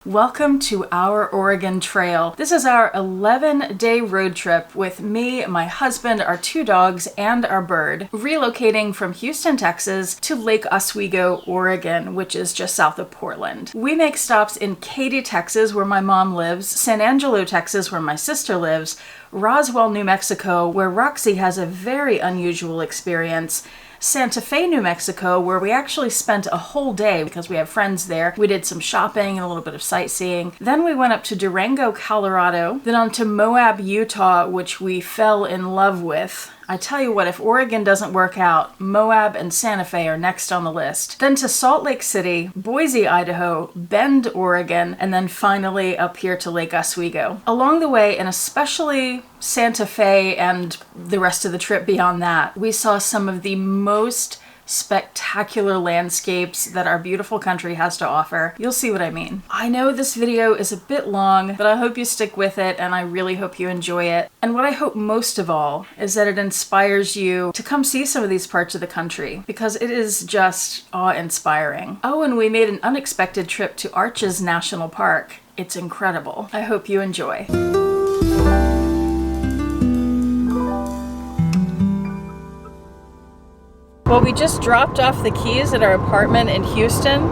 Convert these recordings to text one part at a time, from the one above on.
Welcome to our Oregon Trail. This is our 11-day road trip with me, my husband, our 2 dogs, and our bird, relocating from Houston, Texas to Lake Oswego, Oregon, which is just south of Portland. We make stops in Katy, Texas, where my mom lives, San Angelo, Texas, where my sister lives, Roswell, New Mexico, where Roxy has a very unusual experience, Santa Fe, New Mexico, where we actually spent a whole day because we have friends there. We did some shopping and a little bit of sightseeing. Then we went up to Durango, Colorado, then on to Moab, Utah, which we fell in love with. I tell you what, if Oregon doesn't work out, Moab and Santa Fe are next on the list. Then to Salt Lake City, Boise, Idaho, Bend, Oregon, and then finally up here to Lake Oswego. Along the way, and especially Santa Fe and the rest of the trip beyond that, we saw some of the most spectacular landscapes that our beautiful country has to offer. You'll see what I mean. I know this video is a bit long, but I hope you stick with it and I really hope you enjoy it. And what I hope most of all is that it inspires you to come see some of these parts of the country because it is just awe-inspiring. Oh, and we made an unexpected trip to Arches National Park. It's incredible. I hope you enjoy. Well, we just dropped off the keys at our apartment in Houston,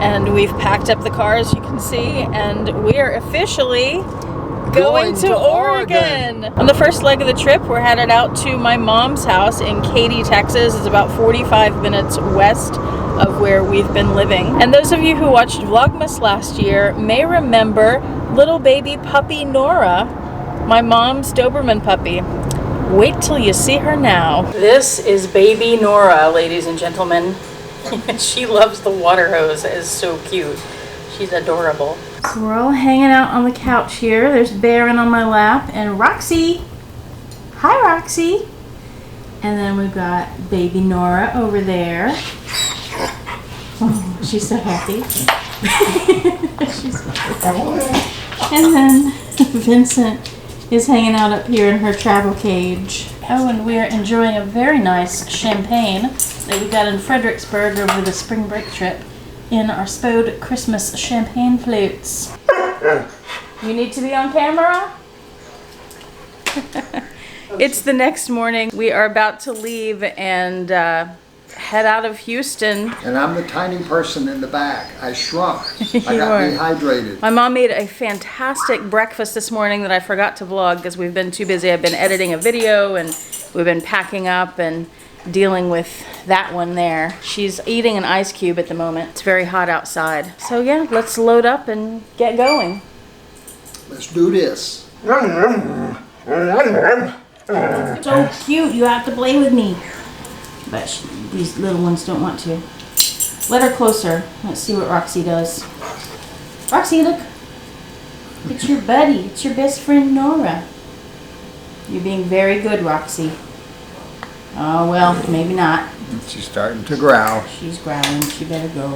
and we've packed up the car, as you can see, and we are officially going to Oregon. On the first leg of the trip, we're headed out to my mom's house in Katy, Texas. It's about 45 minutes west of where we've been living. And those of you who watched Vlogmas last year may remember little baby puppy Nora, my mom's Doberman puppy. Wait till you see her now. This is baby Nora, ladies and gentlemen. She loves the water hose. It is so cute. She's adorable. So we're all hanging out on the couch here. There's Baron on my lap and Roxy. Hi, Roxy. And then we've got baby Nora over there. Oh, she's so happy. She's so happy. And then Vincent is hanging out up here in her travel cage. Oh, and we are enjoying a very nice champagne that we got in Fredericksburg over the spring break trip in our Spode Christmas champagne flutes. You need to be on camera? It's the next morning. We are about to leave and head out of Houston. And I'm the tiny person in the back. I shrunk. I got dehydrated. My mom made a fantastic breakfast this morning that I forgot to vlog because we've been too busy. I've been editing a video and we've been packing up and dealing with that one there. She's eating an ice cube at the moment. It's very hot outside. So yeah, let's load up and get going. Let's do this. So cute, you have to play with me. But these little ones don't want to. Let her closer. Let's see what Roxy does. Roxy, look. It's your buddy. It's your best friend, Nora. You're being very good, Roxy. Oh, well, maybe not. She's starting to growl. She's growling. She better go.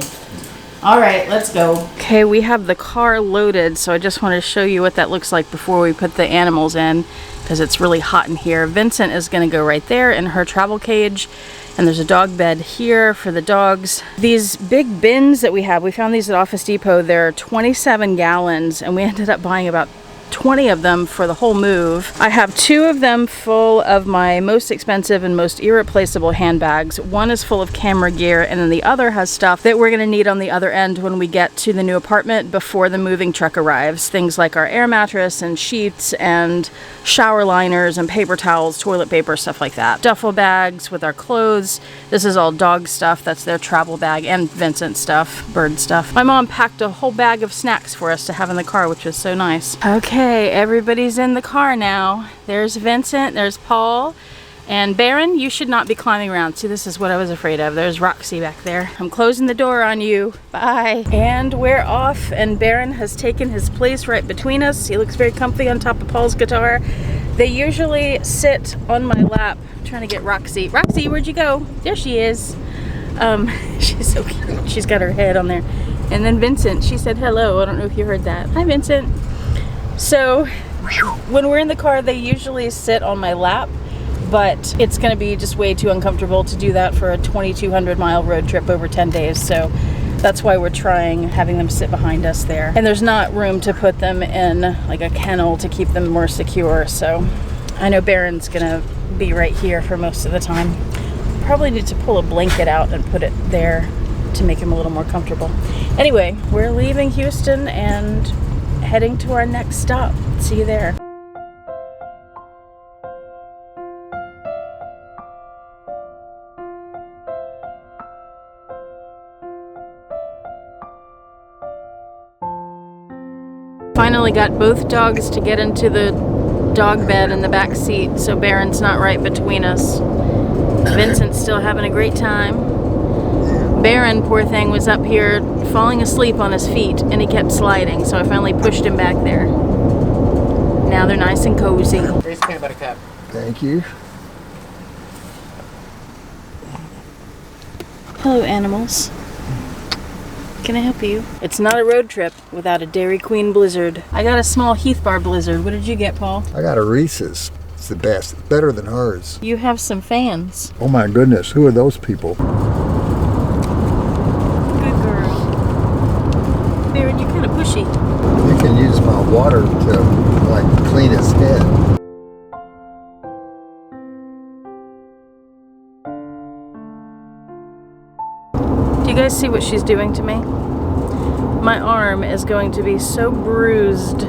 All right, let's go. Okay, we have the car loaded, so I just want to show you what that looks like before we put the animals in, because it's really hot in here. Vincent is going to go right there in her travel cage, and there's a dog bed here for the dogs. These big bins that we have, we found these at Office Depot. They're 27 gallons, and we ended up buying about 20 of them for the whole move. I have 2 of them full of my most expensive and most irreplaceable handbags. One is full of camera gear, and then the other has stuff that we're going to need on the other end when we get to the new apartment before the moving truck arrives. Things like our air mattress and sheets and shower liners and paper towels, toilet paper, stuff like that. Duffel bags with our clothes. This is all dog stuff. That's their travel bag, and Vincent stuff, bird stuff. My mom packed a whole bag of snacks for us to have in the car, which was so nice. Okay, everybody's in the car now. There's Vincent, there's Paul, and Baron, you should not be climbing around. See, this is what I was afraid of. There's Roxy back there. I'm closing the door on you. Bye. And we're off, and Baron has taken his place right between us. He looks very comfy on top of Paul's guitar. They usually sit on my lap. I'm trying to get Roxy. Roxy, where'd you go? There she is. She's so cute. She's got her head on there. And then Vincent, she said hello. I don't know if you heard that. Hi, Vincent. So when we're in the car, they usually sit on my lap, but it's going to be just way too uncomfortable to do that for a 2,200 mile road trip over 10 days. So That's why we're having them sit behind us there. And there's not room to put them in like a kennel to keep them more secure. So I know Barron's gonna be right here for most of the time. Probably need to pull a blanket out and put it there to make him a little more comfortable. Anyway, we're leaving Houston and heading to our next stop. See you there. Finally got both dogs to get into the dog bed in the back seat, so Barron's not right between us. Vincent's still having a great time. Barron, poor thing, was up here falling asleep on his feet and he kept sliding, so I finally pushed him back there. Now they're nice and cozy. Here's peanut butter cup. Thank you. Hello, animals. Can I help you? It's not a road trip without a Dairy Queen blizzard. I got a small Heath Bar blizzard. What did you get, Paul? I got a Reese's. It's the best. It's better than hers. You have some fans. Oh my goodness, who are those people? Good girl. Barron, you're kind of pushy. You can use my water to like clean his head. Do you guys see what she's doing to me? My arm is going to be so bruised.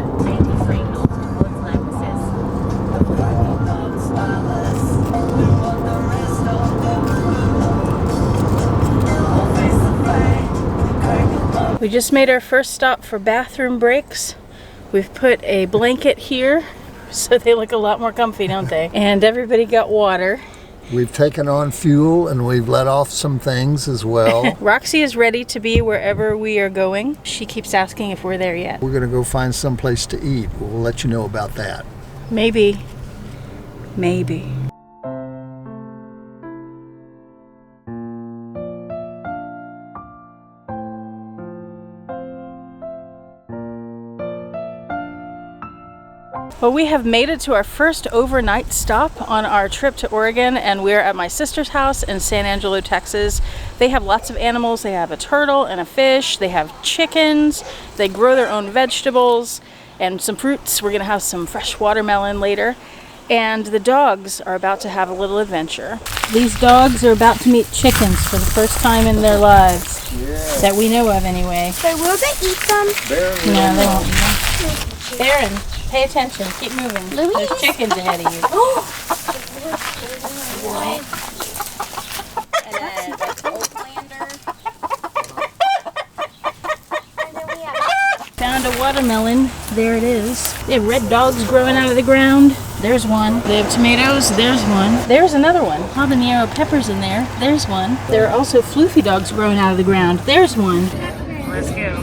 We just made our first stop for bathroom breaks. We've put a blanket here so they look a lot more comfy, don't they? And everybody got water. We've taken on fuel and we've let off some things as well. Roxy is ready to be wherever we are going. She keeps asking if we're there yet. We're gonna go find some place to eat. We'll let you know about that. Maybe. Maybe. Well, we have made it to our first overnight stop on our trip to Oregon, and we're at my sister's house in San Angelo, Texas. They have lots of animals. They have a turtle and a fish. They have chickens. They grow their own vegetables and some fruits. We're gonna have some fresh watermelon later. And the dogs are about to have a little adventure. These dogs are about to meet chickens for the first time in their lives. Yeah. That we know of anyway. So will they eat them? No, they won't eat them. Barron, pay attention. Keep moving. Louise. There's chickens ahead of you. And then that's Oaklander. And then we have... Found a watermelon. There it is. They have red dogs growing out of the ground. There's one. They have tomatoes. There's one. There's another one. Habanero peppers in there. There's one. There are also floofy dogs growing out of the ground. There's one. Let's go.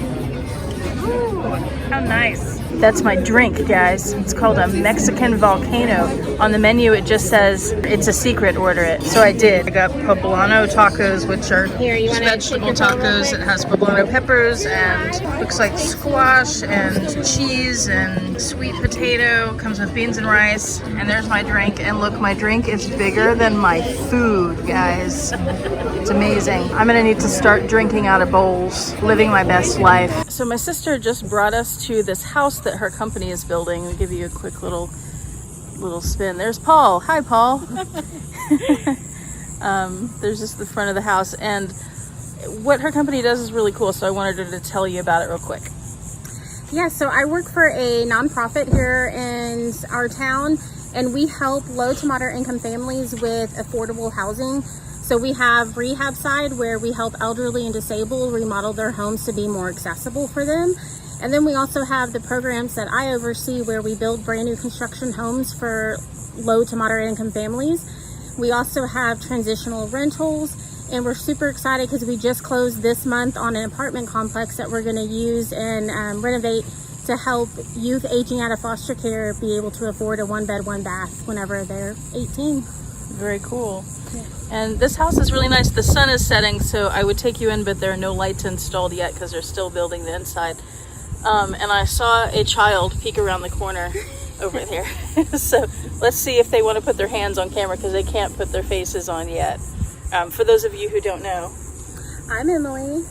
Ooh, how nice. That's my drink, guys. It's called a Mexican volcano. On the menu, it just says it's a secret, order it. So I did. I got poblano tacos, which are vegetable tacos. It has poblano peppers and looks like squash and cheese and sweet potato. Comes with beans and rice. And there's my drink. And look, my drink is bigger than my food, guys. It's amazing. I'm gonna need to start drinking out of bowls, living my best life. So my sister just brought us to this house that her company is building. I'll give you a quick little spin. There's Paul. Hi, Paul. There's just the front of the house, and what her company does is really cool, so I wanted her to tell you about it real quick. Yeah, so I work for a nonprofit here in our town, and we help low to moderate income families with affordable housing. So we have rehab side where we help elderly and disabled remodel their homes to be more accessible for them. And then we also have the programs that I oversee where we build brand new construction homes for low to moderate income families. We also have transitional rentals, and we're super excited because we just closed this month on an apartment complex that we're going to use and renovate to help youth aging out of foster care be able to afford a 1-bed, 1-bath whenever they're 18. Very cool. Yeah. And this house is really nice. The sun is setting, so I would take you in, but there are no lights installed yet because they're still building the inside. And I saw a child peek around the corner over there. So let's see if they want to put their hands on camera because they can't put their faces on yet. For those of you who don't know. I'm Emily.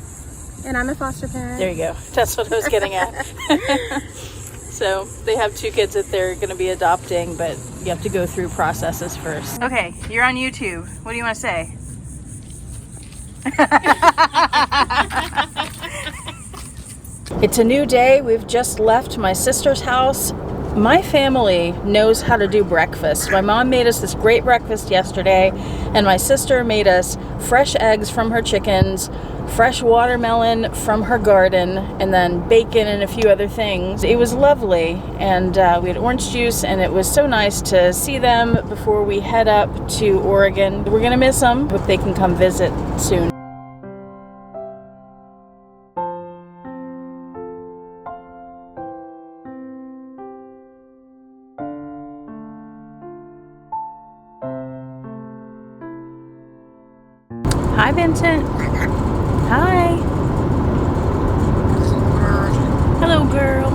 And I'm a foster parent. There you go. That's what I was getting at. So they have 2 kids that they're going to be adopting, but you have to go through processes first. Okay, you're on YouTube. What do you want to say? It's a new day. We've just left my sister's house. My family knows how to do breakfast. My mom made us this great breakfast yesterday, and my sister made us fresh eggs from her chickens, fresh watermelon from her garden, and then bacon and a few other things. It was lovely, and we had orange juice, and it was so nice to see them before we head up to Oregon. We're gonna miss them. Hope they can come visit soon. Hi, Vincent. Hi. Hello, girl.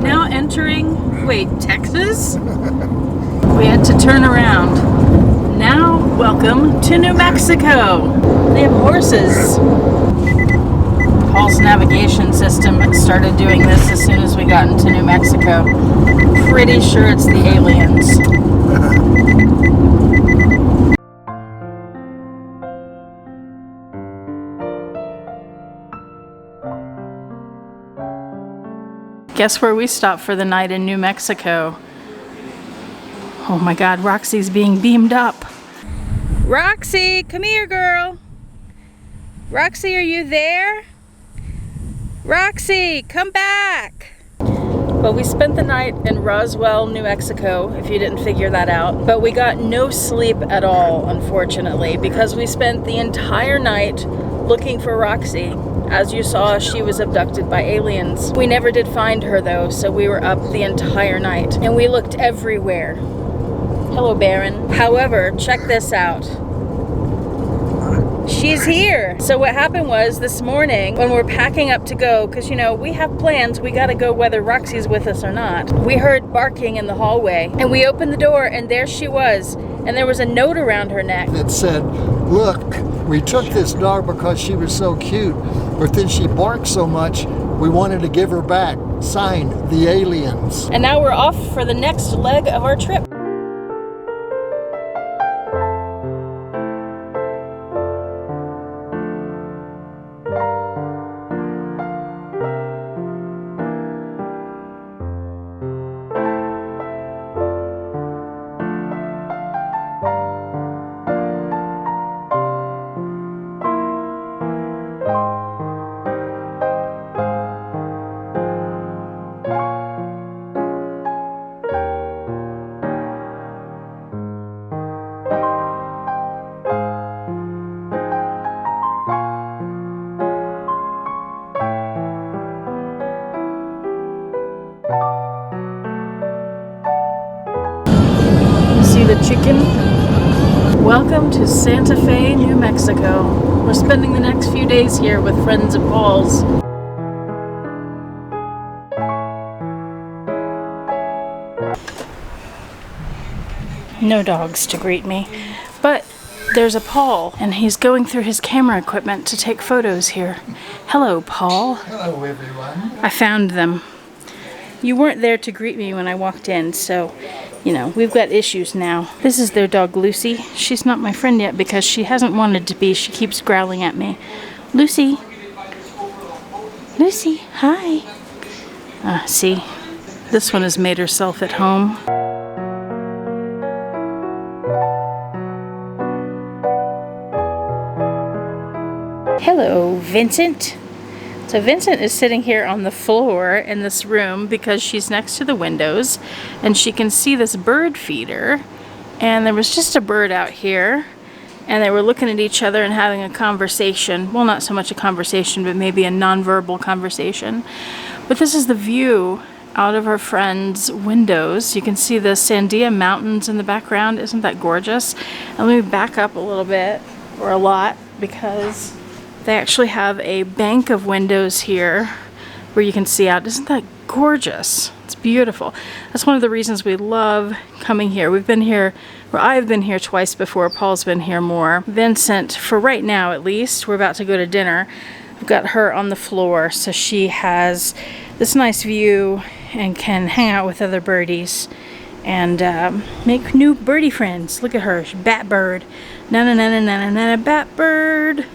Now entering, wait, Texas? We had to turn around. Now, welcome to New Mexico. They have horses. Paul's navigation system started doing this as soon as we got into New Mexico. Pretty sure it's the aliens. Guess where we stopped for the night in New Mexico? Oh my God, Roxy's being beamed up. Roxy, come here, girl. Roxy, are you there? Roxy, come back. Well, we spent the night in Roswell, New Mexico, if you didn't figure that out. But we got no sleep at all, unfortunately, because we spent the entire night looking for Roxy. As you saw, she was abducted by aliens. We never did find her though, so we were up the entire night. And we looked everywhere. Hello, Baron. However, check this out. She's here. So what happened was this morning when we're packing up to go, because you know, we have plans, we gotta go whether Roxy's with us or not. We heard barking in the hallway and we opened the door and there she was. And there was a note around her neck. It said, look, we took this dog because she was so cute, but then she barked so much, we wanted to give her back. Signed, the aliens. And now we're off for the next leg of our trip. The chicken. Welcome to Santa Fe, New Mexico. We're spending the next few days here with friends of Paul's. No dogs to greet me, but there's a Paul, and he's going through his camera equipment to take photos here. Hello, Paul. Hello, everyone. I found them. You weren't there to greet me when I walked in, so you know, we've got issues now. This is their dog, Lucy. She's not my friend yet because she hasn't wanted to be. She keeps growling at me. Lucy. Lucy, hi. See, this one has made herself at home. Hello, Vincent. So Vincent is sitting here on the floor in this room because she's next to the windows and she can see this bird feeder and there was just a bird out here, and they were looking at each other and having a conversation. Well, not so much a conversation, but maybe a nonverbal conversation. But this is the view out of our friend's windows. You can see the Sandia Mountains in the background. Isn't that gorgeous? And let me back up a little bit, or a lot, because they actually have a bank of windows here where you can see out. Isn't that gorgeous? It's beautiful. That's one of the reasons we love coming here. We've been here, or I've been here twice before. Paul's been here more. Vincent, for right now at least, we're about to go to dinner. I've got her on the floor, so she has this nice view and can hang out with other birdies and make new birdie friends. Look at her, she's bat bird. Na bat bird.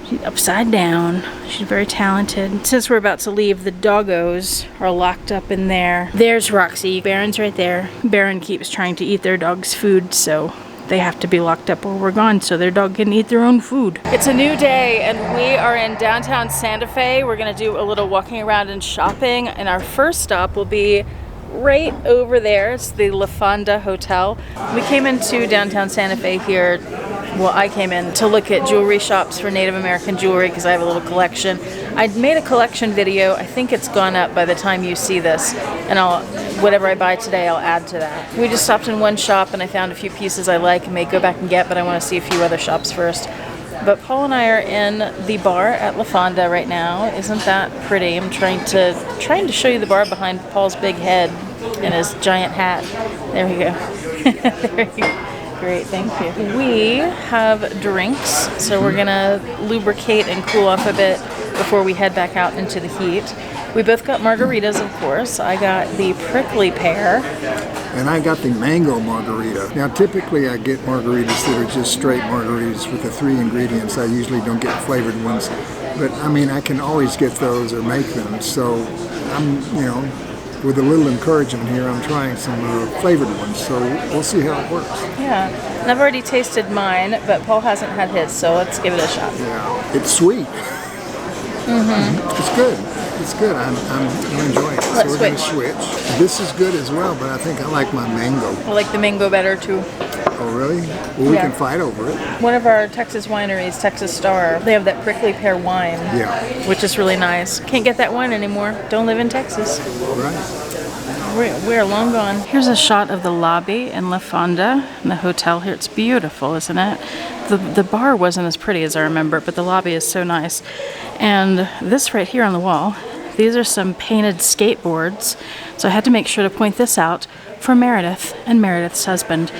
She's upside down. She's very talented. Since we're about to leave, the doggos are locked up in there. There's Roxy. Baron's right there. Baron keeps trying to eat their dog's food, so they have to be locked up while we're gone so their dog can eat their own food. It's a new day and we are in downtown Santa Fe. We're gonna do a little walking around and shopping, and our first stop will be right over there. It's the La Fonda Hotel. We came into downtown Santa Fe here. Well, I came in to look at jewelry shops for Native American jewelry because I have a little collection. I made a collection video. I think it's gone up by the time you see this, and whatever I buy today, I'll add to that. We just stopped in one shop and I found a few pieces I like and may go back and get, but I want to see a few other shops first. But Paul and I are in the bar at La Fonda right now. Isn't that pretty? I'm trying to show you the bar behind Paul's big head and his giant hat. There we go. There you go. Great, thank you. We have drinks, so we're gonna lubricate and cool off a bit before we head back out into the heat. We both got margaritas, of course. I got the prickly pear. And I got the mango margarita. Now, typically I get margaritas that are just straight margaritas with the 3 ingredients. I usually don't get flavored ones. But, I mean, I can always get those or make them. So, with a little encouragement here, I'm trying some flavored ones. So, we'll see how it works. Yeah. And I've already tasted mine, but Paul hasn't had his, so let's give it a shot. Yeah. It's sweet. It's good. It's good. I'm enjoying it. So we're going to switch. This is good as well, but I think I like my mango. I like the mango better too. Oh, really? Well, we can fight over it. One of our Texas wineries, Texas Star, they have that prickly pear wine, which is really nice. Can't get that wine anymore. Don't live in Texas. Right. We're long gone. Here's a shot of the lobby in La Fonda, in the hotel here. It's beautiful, isn't it? The bar wasn't as pretty as I remember, but the lobby is so nice. And this right here on the wall, these are some painted skateboards. So I had to make sure to point this out for Meredith and Meredith's husband.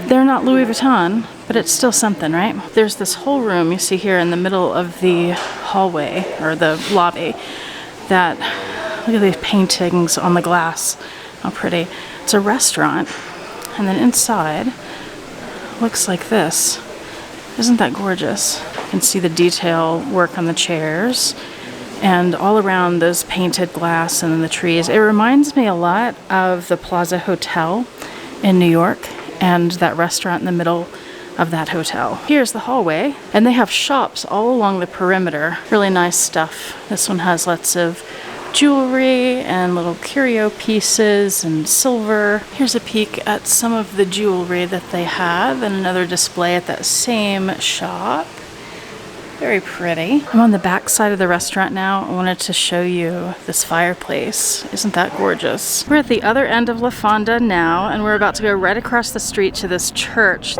They're not Louis Vuitton, but it's still something, right? There's this whole room you see here in the middle of the hallway, or the lobby, that, look at these paintings on the glass. How pretty. It's a restaurant, and then inside looks like this. Isn't that gorgeous? You can see the detail work on the chairs and all around those painted glass and then the trees. It reminds me a lot of the Plaza Hotel in New York and that restaurant in the middle of that hotel. Here's the hallway, and they have shops all along the perimeter. Really nice stuff. This one has lots of jewelry and little curio pieces and silver. Here's a peek at some of the jewelry that they have and another display at that same shop. Very pretty. I'm on the back side of the restaurant now. I wanted to show you this fireplace. Isn't that gorgeous? We're at the other end of La Fonda now, and we're about to go right across the street to this church.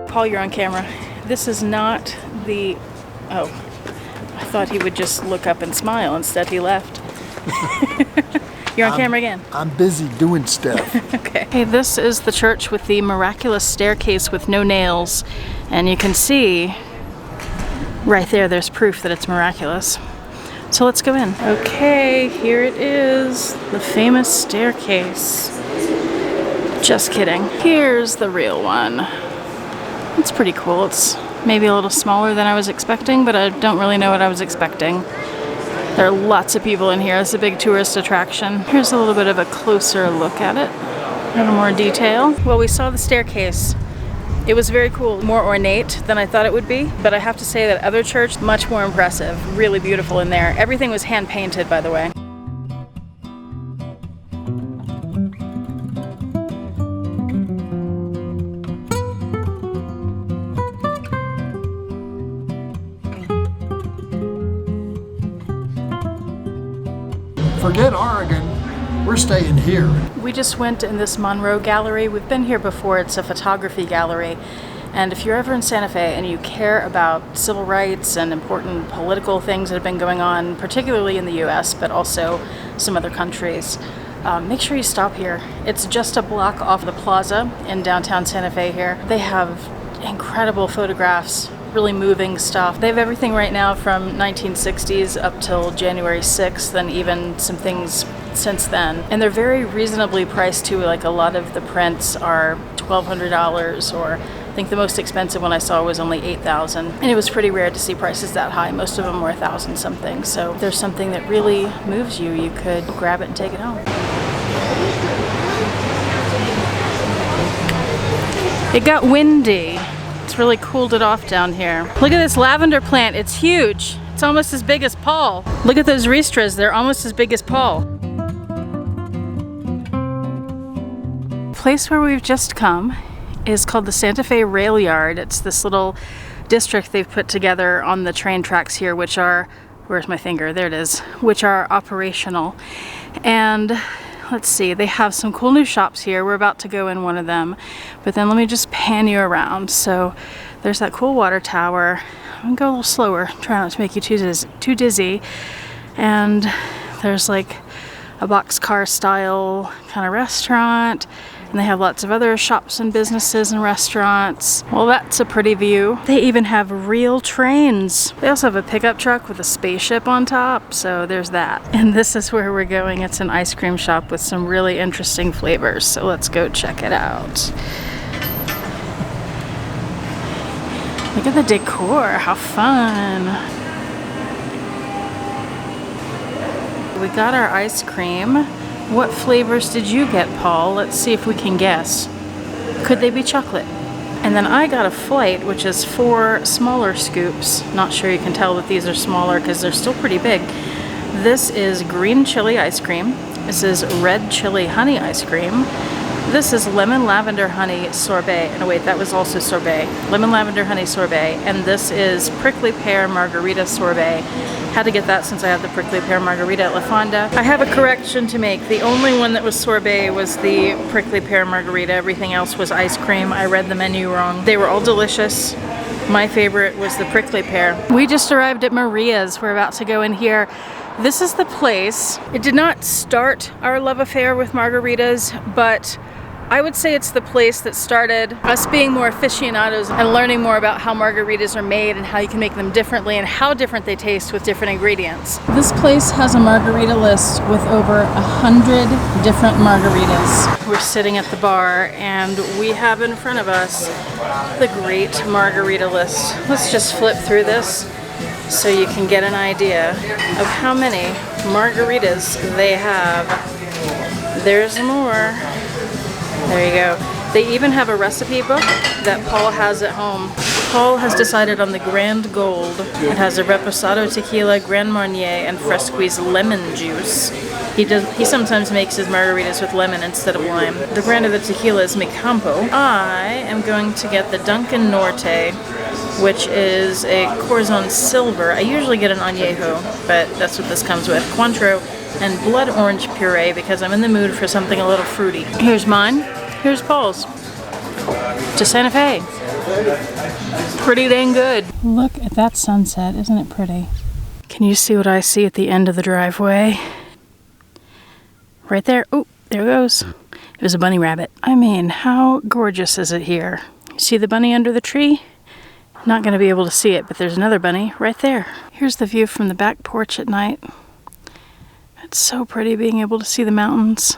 Paul, you're on camera. This is not the... Oh, I thought he would just look up and smile. Instead, he left. You're on camera again. I'm busy doing stuff. Okay. Hey, this is the church with the miraculous staircase with no nails. And you can see right there's proof that it's miraculous. So let's go in. Okay, here it is. The famous staircase. Just kidding. Here's the real one. It's pretty cool. It's maybe a little smaller than I was expecting, but I don't really know what I was expecting. There are lots of people in here. It's a big tourist attraction. Here's a little bit of a closer look at it. A little more detail. Well, we saw the staircase. It was very cool, more ornate than I thought it would be, but I have to say that other church, much more impressive. Really beautiful in there. Everything was hand painted, by the way. Forget Oregon, we're staying here. We just went in this Monroe gallery. We've been here before. It's a photography gallery. And if you're ever in Santa Fe and you care about civil rights and important political things that have been going on, particularly in the US, but also some other countries, make sure you stop here. It's just a block off the plaza in downtown Santa Fe here. They have incredible photographs, really moving stuff. They have everything right now from 1960s up till January 6th and even some things since then. And they're very reasonably priced too. Like a lot of the prints are $1,200, or I think the most expensive one I saw was only $8,000. And it was pretty rare to see prices that high. Most of them were $1,000 something. So if there's something that really moves you, you could grab it and take it home. It got windy. It's really cooled it off down here. Look at this lavender plant. It's huge. It's almost as big as Paul. Look at those ristras. They're almost as big as Paul. The place where we've just come is called the Santa Fe Rail Yard. It's this little district they've put together on the train tracks here, which are, where's my finger? There it is, which are operational. And let's see, they have some cool new shops here. We're about to go in one of them, but then let me just pan you around. So there's that cool water tower. I'm gonna go a little slower, try not to make you too dizzy. And there's like a boxcar style kind of restaurant, and they have lots of other shops and businesses and restaurants. Well, that's a pretty view. They even have real trains. They also have a pickup truck with a spaceship on top, so there's that. And this is where we're going. It's an ice cream shop with some really interesting flavors, so let's go check it out. Look at the decor, how fun. We got our ice cream. What flavors did you get, Paul? Let's see if we can guess. Could they be chocolate? And then I got a flight, which is 4 smaller scoops. Not sure you can tell that these are smaller because they're still pretty big. This is green chili ice cream. This is red chili honey ice cream. This is lemon lavender honey sorbet. No wait, that was also sorbet. Lemon lavender honey sorbet. And this is prickly pear margarita sorbet. Had to get that since I have the prickly pear margarita at La Fonda. I have a correction to make. The only one that was sorbet was the prickly pear margarita. Everything else was ice cream. I read the menu wrong. They were all delicious. My favorite was the prickly pear. We just arrived at Maria's. We're about to go in here. This is the place. It did not start our love affair with margaritas, but I would say it's the place that started us being more aficionados and learning more about how margaritas are made and how you can make them differently and how different they taste with different ingredients. This place has a margarita list with over 100 different margaritas. We're sitting at the bar and we have in front of us the great margarita list. Let's just flip through this so you can get an idea of how many margaritas they have. There's more. There you go. They even have a recipe book that Paul has at home. Paul has decided on the Grand Gold. It has a Reposado tequila, Grand Marnier, and Fresquez lemon juice. He sometimes makes his margaritas with lemon instead of lime. The brand of the tequila is Mi Campo. I am going to get the Dunkin' Norte, which is a Corazon Silver. I usually get an Añejo, but that's what this comes with. Cointreau and blood orange puree because I'm in the mood for something a little fruity. Here's mine. Here's Paul's. To Santa Fe. Pretty dang good. Look at that sunset. Isn't it pretty? Can you see what I see at the end of the driveway? Right there. Oh, there it goes. It was a bunny rabbit. I mean, how gorgeous is it here? You see the bunny under the tree? Not going to be able to see it, but there's another bunny right there. Here's the view from the back porch at night. It's so pretty being able to see the mountains.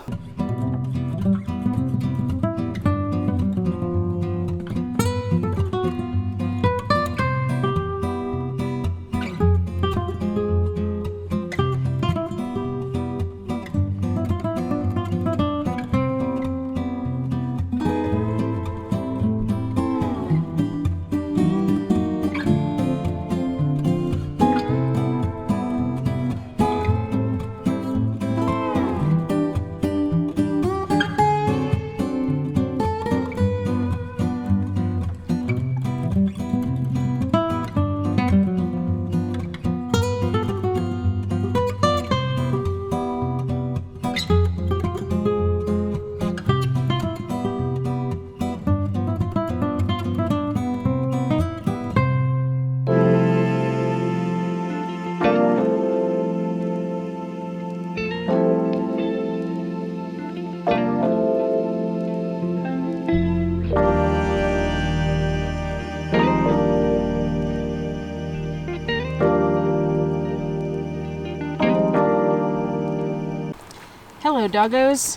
Hello, doggos.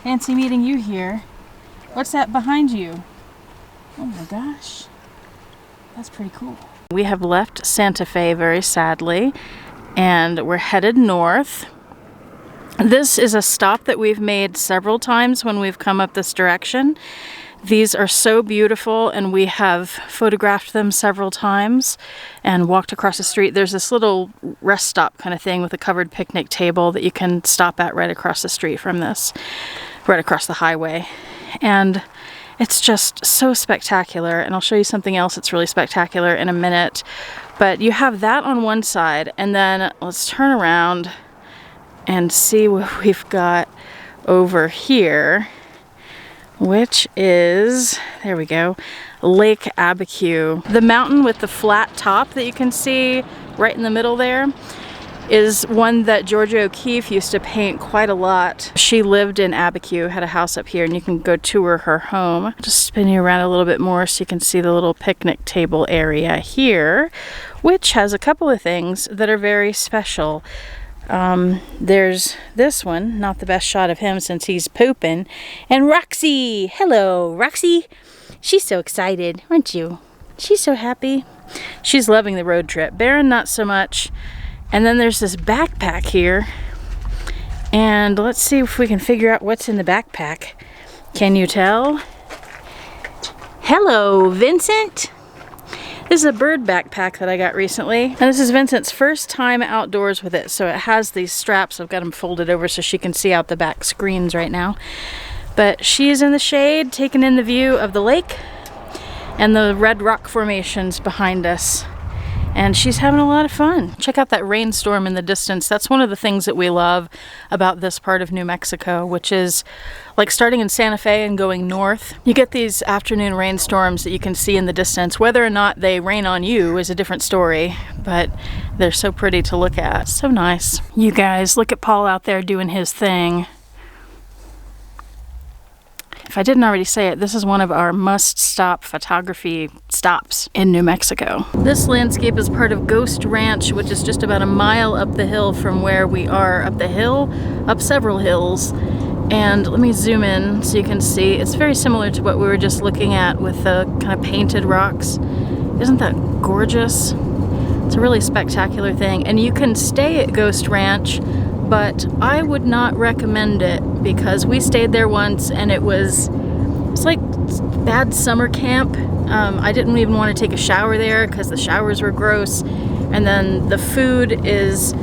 Fancy meeting you here. What's that behind you? Oh my gosh. That's pretty cool. We have left Santa Fe very sadly, and we're headed north. This is a stop that we've made several times when we've come up this direction. These are so beautiful, and we have photographed them several times and walked across the street. There's this little rest stop kind of thing with a covered picnic table that you can stop at right across the street from this, right across the highway. And it's just so spectacular, and I'll show you something else that's really spectacular in a minute. But you have that on one side, and then let's turn around and see what we've got over here, which is, there we go, Lake Oswego. The mountain with the flat top that you can see right in the middle there is one that Georgia O'Keeffe used to paint quite a lot. She lived in Oswego, had a house up here, and you can go tour her home. Just spin you around a little bit more so you can see the little picnic table area here, which has a couple of things that are very special. There's this one, not the best shot of him since he's pooping. And Roxy! Hello, Roxy! She's so excited, aren't you? She's so happy. She's loving the road trip. Baron, not so much. And then there's this backpack here. And let's see if we can figure out what's in the backpack. Can you tell? Hello, Vincent! This is a bird backpack that I got recently, and this is Vincent's first time outdoors with it, so it has these straps. I've got them folded over so she can see out the back screens right now. But she's in the shade, taking in the view of the lake and the red rock formations behind us. And she's having a lot of fun. Check out that rainstorm in the distance. That's one of the things that we love about this part of New Mexico, which is like starting in Santa Fe and going north. You get these afternoon rainstorms that you can see in the distance. Whether or not they rain on you is a different story, but they're so pretty to look at. So nice. You guys, look at Paul out there doing his thing. If I didn't already say it, this is one of our must-stop photography stops in New Mexico. This landscape is part of Ghost Ranch, which is just about a mile up the hill from where we are. Up the hill, up several hills. And let me zoom in so you can see. It's very similar to what we were just looking at with the kind of painted rocks. Isn't that gorgeous? It's a really spectacular thing. And you can stay at Ghost Ranch, but I would not recommend it because we stayed there once and it's like bad summer camp. I didn't even want to take a shower there because the showers were gross. And then the food is,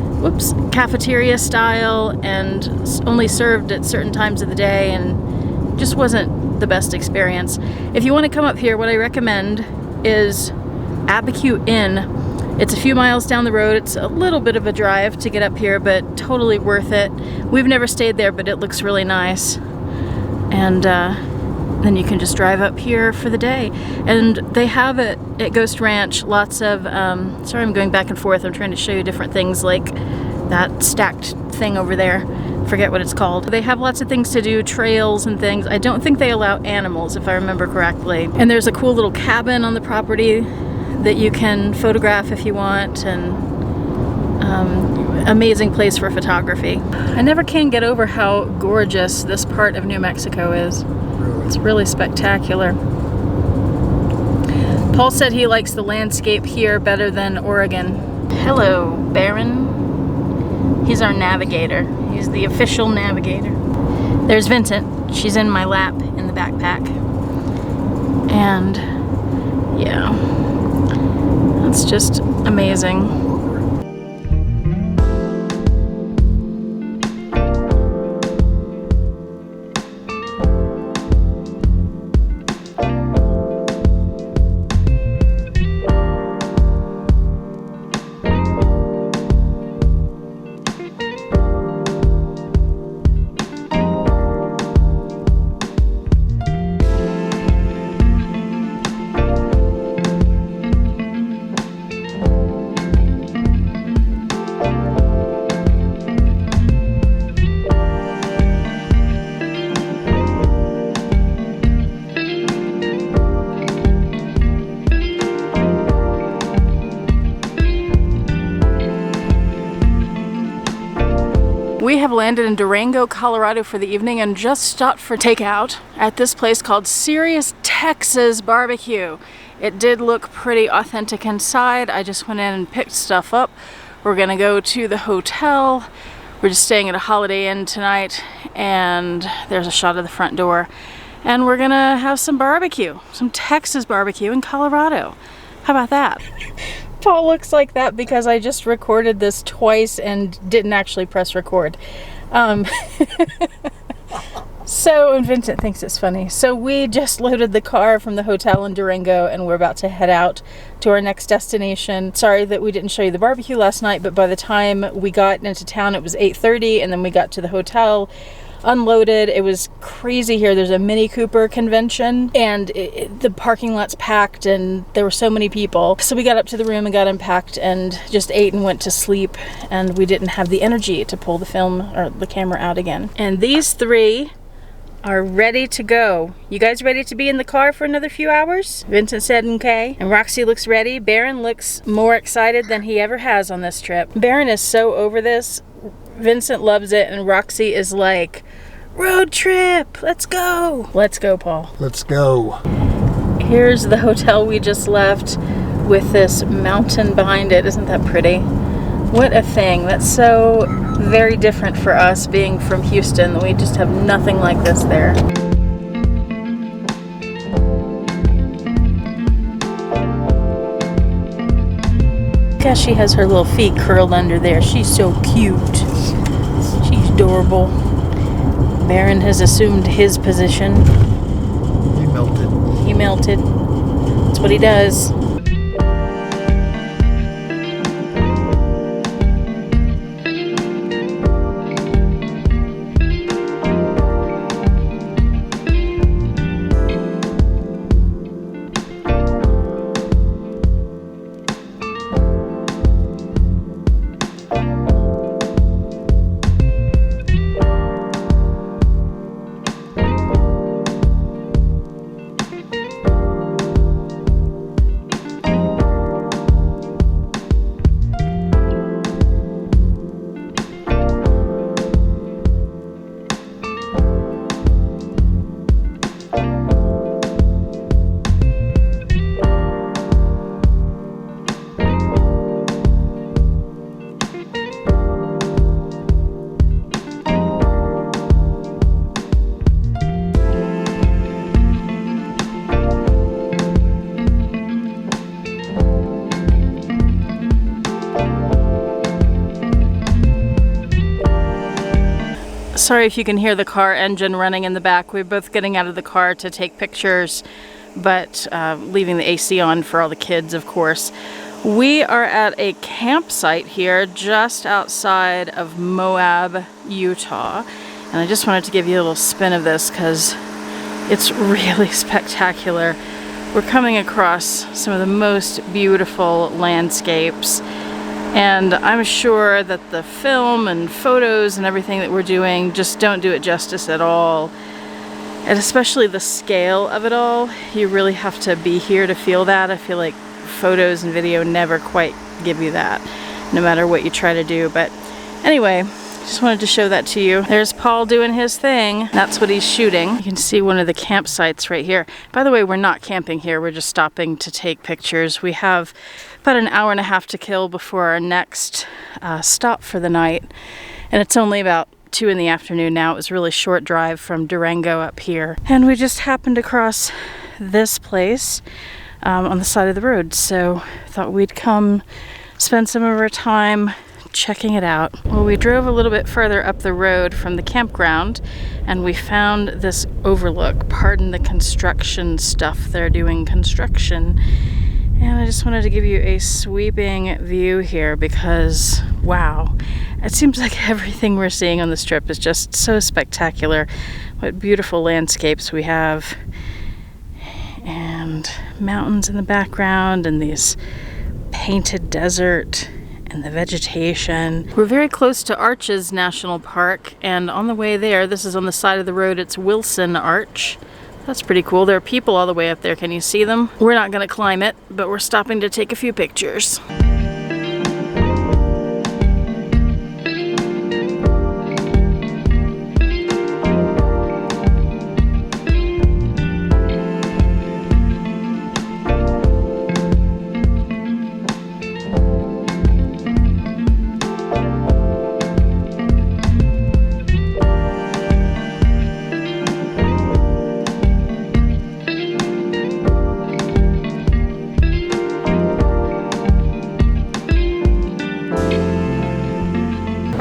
cafeteria style and only served at certain times of the day, and just wasn't the best experience. If you want to come up here, what I recommend is Oswego Inn. It's a few miles down the road. It's a little bit of a drive to get up here, but totally worth it. We've never stayed there, but it looks really nice. And then you can just drive up here for the day. And they have it at Ghost Ranch, lots of, sorry I'm going back and forth, I'm trying to show you different things like that stacked thing over there. Forget what it's called. They have lots of things to do, trails and things. I don't think they allow animals, if I remember correctly. And there's a cool little cabin on the property that you can photograph if you want, and amazing place for photography. I never can get over how gorgeous this part of New Mexico is. It's really spectacular. Paul said he likes the landscape here better than Oregon. Hello, Baron. He's our navigator. He's the official navigator. There's Vincent. She's in my lap in the backpack. And yeah, that's just amazing. We have landed in Durango, Colorado for the evening and just stopped for takeout at this place called Serious Texas Barbecue. It did look pretty authentic inside. I just went in and picked stuff up. We're gonna go to the hotel. We're just staying at a Holiday Inn tonight, and there's a shot of the front door. And we're gonna have some barbecue, some Texas barbecue in Colorado. How about that? Paul looks like that because I just recorded this twice and didn't actually press record. And Vincent thinks it's funny. So we just loaded the car from the hotel in Durango and we're about to head out to our next destination. Sorry that we didn't show you the barbecue last night, but by the time we got into town it was 8:30 and then we got to the hotel, unloaded. It was crazy here. There's a Mini Cooper convention and the parking lot's packed and there were so many people. So we got up to the room and got unpacked and just ate and went to sleep, and we didn't have the energy to pull the film or the camera out again. And these three are ready to go. You guys ready to be in the car for another few hours? Vincent said okay. And Roxy looks ready. Barron looks more excited than he ever has on this trip. Barron is so over this. Vincent loves it, and Roxy is like, road trip, let's go. Let's go, Paul. Let's go. Here's the hotel we just left with this mountain behind it. Isn't that pretty? What a thing. That's so very different for us being from Houston. We just have nothing like this there. Gosh, she has her little feet curled under there. She's so cute. She's adorable. Barron has assumed his position. He melted. He melted. That's what he does. Sorry if you can hear the car engine running in the back. We're both getting out of the car to take pictures, but leaving the AC on for all the kids, of course. We are at a campsite here just outside of Moab, Utah. And I just wanted to give you a little spin of this because it's really spectacular. We're coming across some of the most beautiful landscapes. And I'm sure that the film and photos and everything that we're doing just don't do it justice at all. And especially the scale of it all. You really have to be here to feel that. I feel like photos and video never quite give you that, no matter what you try to do. But anyway, just wanted to show that to you. There's Paul doing his thing. That's what he's shooting. You can see one of the campsites right here. By the way, we're not camping here. We're just stopping to take pictures. We have about an hour and a half to kill before our next stop for the night. And it's only about 2 in the afternoon now. It was a really short drive from Durango up here. And we just happened across this place on the side of the road. So thought we'd come spend some of our time checking it out. Well, we drove a little bit further up the road from the campground and we found this overlook. Pardon the construction stuff. They're doing construction. And I just wanted to give you a sweeping view here because, wow, it seems like everything we're seeing on this trip is just so spectacular. What beautiful landscapes we have. And mountains in the background and these painted desert and the vegetation. We're very close to Arches National Park, and on the way there, this is on the side of the road, it's Wilson Arch. That's pretty cool. There are people all the way up there. Can you see them? We're not going to climb it, but we're stopping to take a few pictures.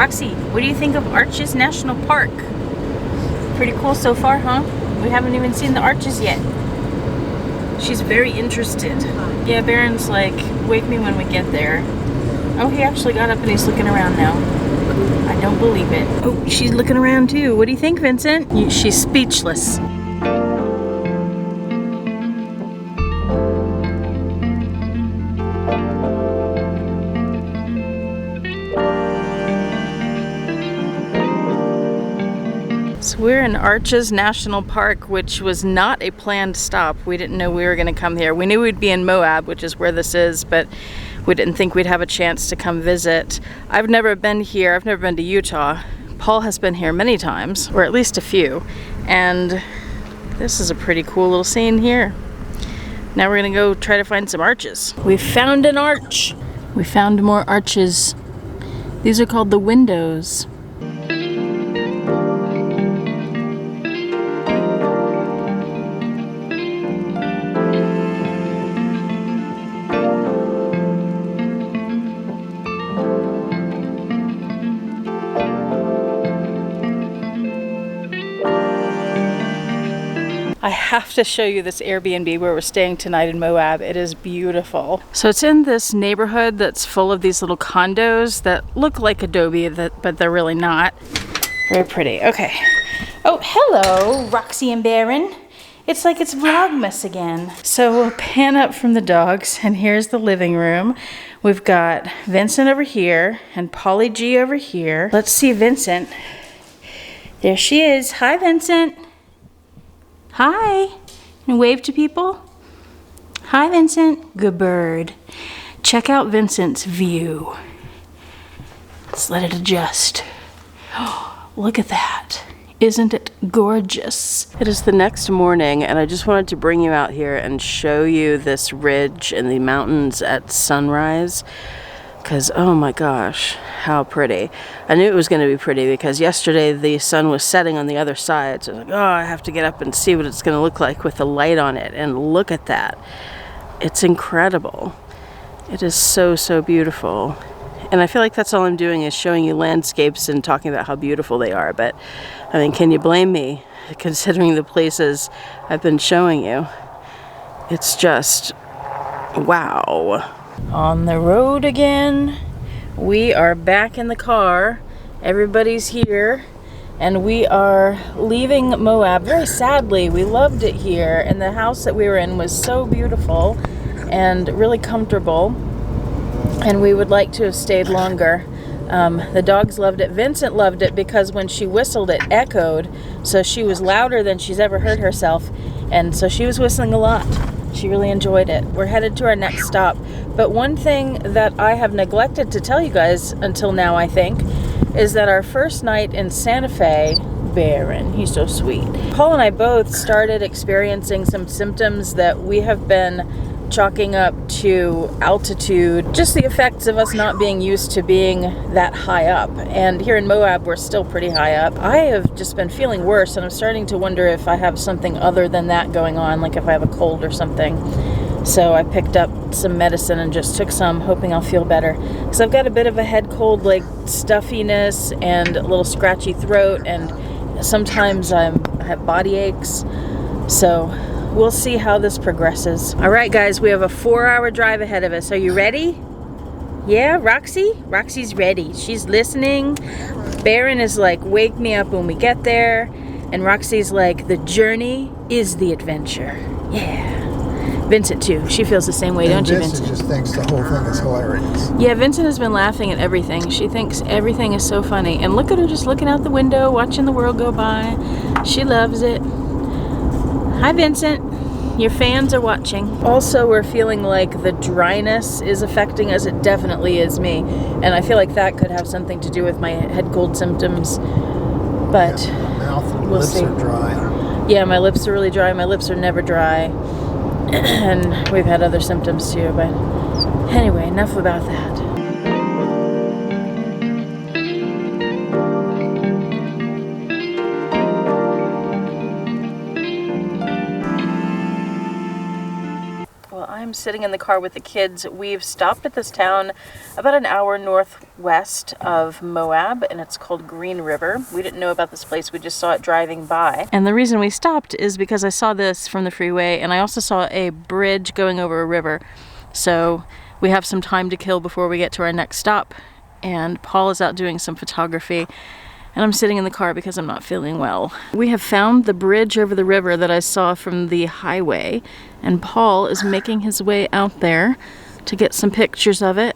Roxy, what do you think of Arches National Park? Pretty cool so far, huh? We haven't even seen the arches yet. She's very interested. Yeah, Baron's like, wake me when we get there. Oh, he actually got up and he's looking around now. I don't believe it. Oh, she's looking around too. What do you think, Vincent? She's speechless. So we're in Arches National Park, which was not a planned stop. We didn't know we were going to come here. We knew we'd be in Moab, which is where this is, but we didn't think we'd have a chance to come visit. I've never been here. I've never been to Utah. Paul has been here many times, or at least a few, and this is a pretty cool little scene here. Now we're going to go try to find some arches. We found an arch. We found more arches. These are called the windows. I have to show you this Airbnb where we're staying tonight in Moab. It is beautiful. So it's in this neighborhood that's full of these little condos that look like adobe, but they're really not. Very pretty. Okay. Oh, hello, Roxy and Baron. It's like it's Vlogmas again. So we'll pan up from the dogs, and here's the living room. We've got Vincent over here and Polly G over here. Let's see Vincent. There she is. Hi, Vincent. Hi. And wave to people. Hi, Vincent. Good bird. Check out Vincent's view. Let's let it adjust. Oh, look at that. Isn't it gorgeous? It is the next morning, and I just wanted to bring you out here and show you this ridge and the mountains at sunrise. Because, oh my gosh, how pretty. I knew it was going to be pretty because yesterday the sun was setting on the other side. So I was like, oh, I have to get up and see what it's going to look like with the light on it. And look at that. It's incredible. It is so, so beautiful. And I feel like that's all I'm doing is showing you landscapes and talking about how beautiful they are. But, I mean, can you blame me considering the places I've been showing you? It's just, wow. On the road again. We are back in the car. Everybody's here. And we are leaving Moab very sadly. We loved it here. And the house that we were in was so beautiful and really comfortable. And we would like to have stayed longer. The dogs loved it. Vincent loved it because when she whistled, it echoed. So she was louder than she's ever heard herself. And so she was whistling a lot. She really enjoyed it. We're headed to our next stop. But one thing that I have neglected to tell you guys until now, I think, is that our first night in Santa Fe, Baron, he's so sweet. Paul and I both started experiencing some symptoms that we have been chalking up to altitude, just the effects of us not being used to being that high up. And here in Moab, we're still pretty high up. I have just been feeling worse, and I'm starting to wonder if I have something other than that going on, like if I have a cold or something. So I picked up some medicine and just took some, hoping I'll feel better. Because I've got a bit of a head cold, like stuffiness and a little scratchy throat, and sometimes I have body aches. So we'll see how this progresses. All right, guys, we have a 4-hour drive ahead of us. Are you ready? Yeah, Roxy? Roxy's ready. She's listening. Baron is like, wake me up when we get there. And Roxy's like, the journey is the adventure. Yeah. Vincent, too. She feels the same way, don't you, Vincent? Vincent just thinks the whole thing is hilarious. Yeah, Vincent has been laughing at everything. She thinks everything is so funny. And look at her just looking out the window, watching the world go by. She loves it. Hi, Vincent. Your fans are watching. Also, we're feeling like the dryness is affecting us. It definitely is me. And I feel like that could have something to do with my head cold symptoms. But Yeah, my mouth and we'll lips see. are dry. Yeah, my lips are really dry. My lips are never dry. And we've had other symptoms too. But anyway, enough about that. sitting in the car with the kids. We've stopped at this town about an hour northwest of Moab, and it's called Green River. We didn't know about this place, we just saw it driving by. And the reason we stopped is because I saw this from the freeway, and I also saw a bridge going over a river. So we have some time to kill before we get to our next stop, and Paul is out doing some photography. And I'm sitting in the car because I'm not feeling well. We have found the bridge over the river that I saw from the highway, and Paul is making his way out there to get some pictures of it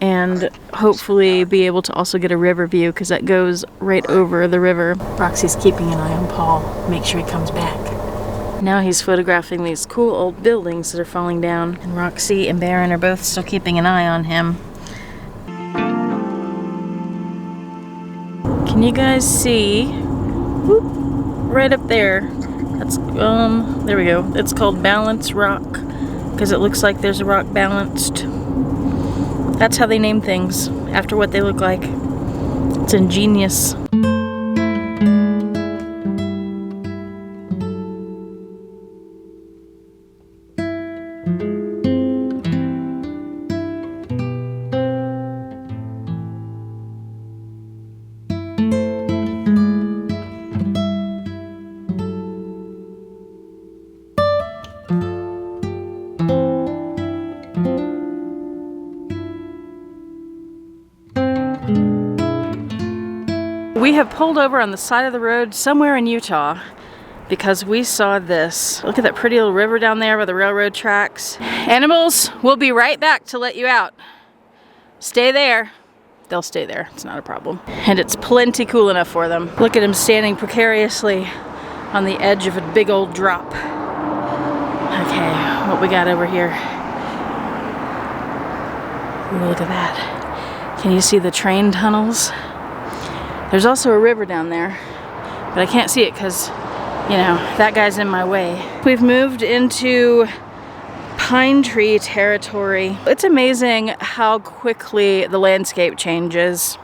and hopefully be able to also get a river view because that goes right over the river. Roxy's keeping an eye on Paul, make sure he comes back. Now he's photographing these cool old buildings that are falling down, and Roxy and Baron are both still keeping an eye on him. Can you guys see, whoop, right up there? That's, there we go. It's called Balance Rock because it looks like there's a rock balanced. That's how they name things, after what they look like. It's ingenious. We have pulled over on the side of the road somewhere in Utah because we saw this. Look at that pretty little river down there by the railroad tracks. Animals, we'll be right back to let you out. Stay there. They'll stay there, it's not a problem. And it's plenty cool enough for them. Look at him standing precariously on the edge of a big old drop. Okay, what we got over here? Ooh, look at that. Can you see the train tunnels? There's also a river down there, but I can't see it because, you know, that guy's in my way. We've moved into pine tree territory. It's amazing how quickly the landscape changes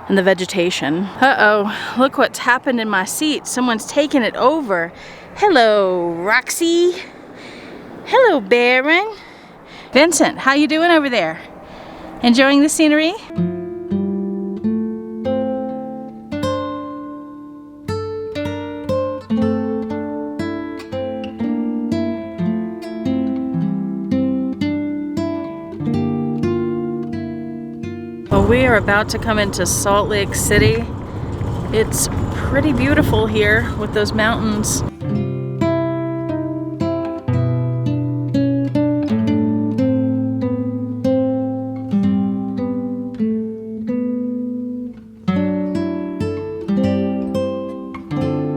and the vegetation. Uh-oh, look what's happened in my seat. Someone's taken it over. Hello, Roxy. Hello, Baron. Vincent, how you doing over there? Enjoying the scenery? Well, we are about to come into Salt Lake City. It's pretty beautiful here with those mountains.